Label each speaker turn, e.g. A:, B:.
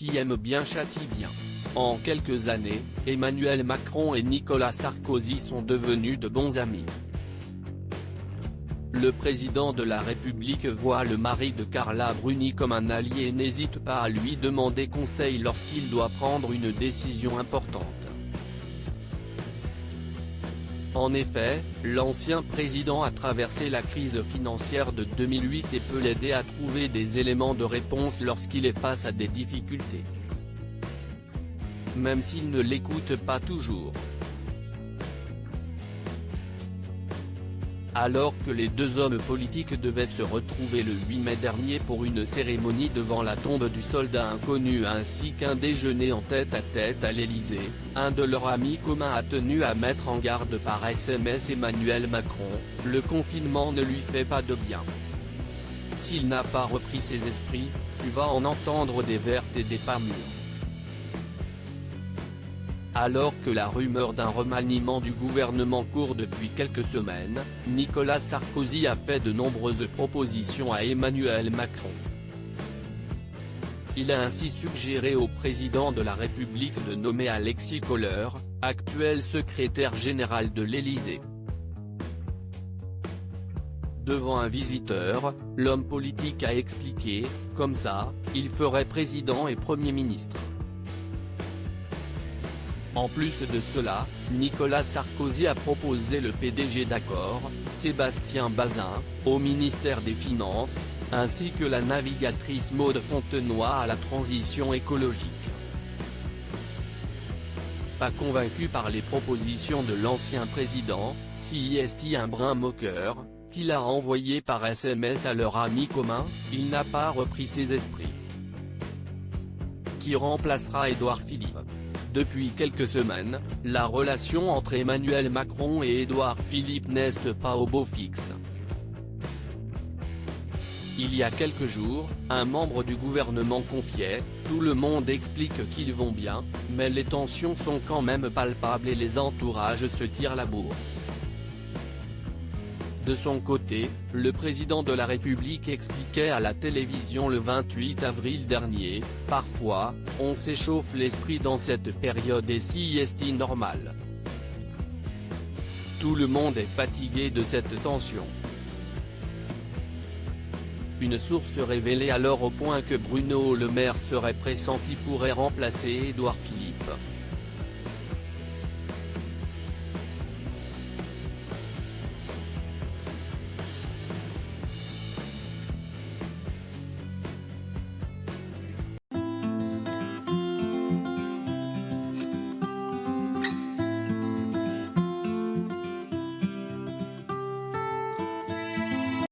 A: qui aime bien châtie bien. En quelques années, Emmanuel Macron et Nicolas Sarkozy sont devenus de bons amis. Le président de la République voit le mari de Carla Bruni comme un allié et n'hésite pas à lui demander conseil lorsqu'il doit prendre une décision importante. En effet, l'ancien président a traversé la crise financière de 2008 et peut l'aider à trouver des éléments de réponse lorsqu'il est face à des difficultés. Même s'il ne l'écoute pas toujours. Alors que les deux hommes politiques devaient se retrouver le 8 mai dernier pour une cérémonie devant la tombe du soldat inconnu ainsi qu'un déjeuner en tête-à-tête à l'Élysée, un de leurs amis communs a tenu à mettre en garde par SMS Emmanuel Macron, le confinement ne lui fait pas de bien. S'il n'a pas repris ses esprits, tu vas en entendre des vertes et des pas mûres. Alors que la rumeur d'un remaniement du gouvernement court depuis quelques semaines, Nicolas Sarkozy a fait de nombreuses propositions à Emmanuel Macron. Il a ainsi suggéré au président de la République de nommer Alexis Kohler, actuel secrétaire général de l'Élysée. Devant un visiteur, l'homme politique a expliqué, comme ça, il ferait président et Premier ministre. En plus de cela, Nicolas Sarkozy a proposé le PDG d'Accor, Sébastien Bazin, au ministère des Finances, ainsi que la navigatrice Maud Fontenoy à la transition écologique. Pas convaincu par les propositions de l'ancien président, CIST un brin moqueur, qu'il a envoyé par SMS à leur ami commun, il n'a pas repris ses esprits. Qui remplacera Édouard Philippe? Depuis quelques semaines, la relation entre Emmanuel Macron et Édouard Philippe n'est pas au beau fixe. Il y a quelques jours, un membre du gouvernement confiait « Tout le monde explique qu'ils vont bien, mais les tensions sont quand même palpables et les entourages se tirent la bourre ». De son côté, le président de la République expliquait à la télévision le 28 avril dernier, « Parfois, on s'échauffe l'esprit dans cette période et si est normal. Tout le monde est fatigué de cette tension ». Une source révélait alors au point que Bruno Le Maire serait pressenti pour remplacer Édouard Philippe.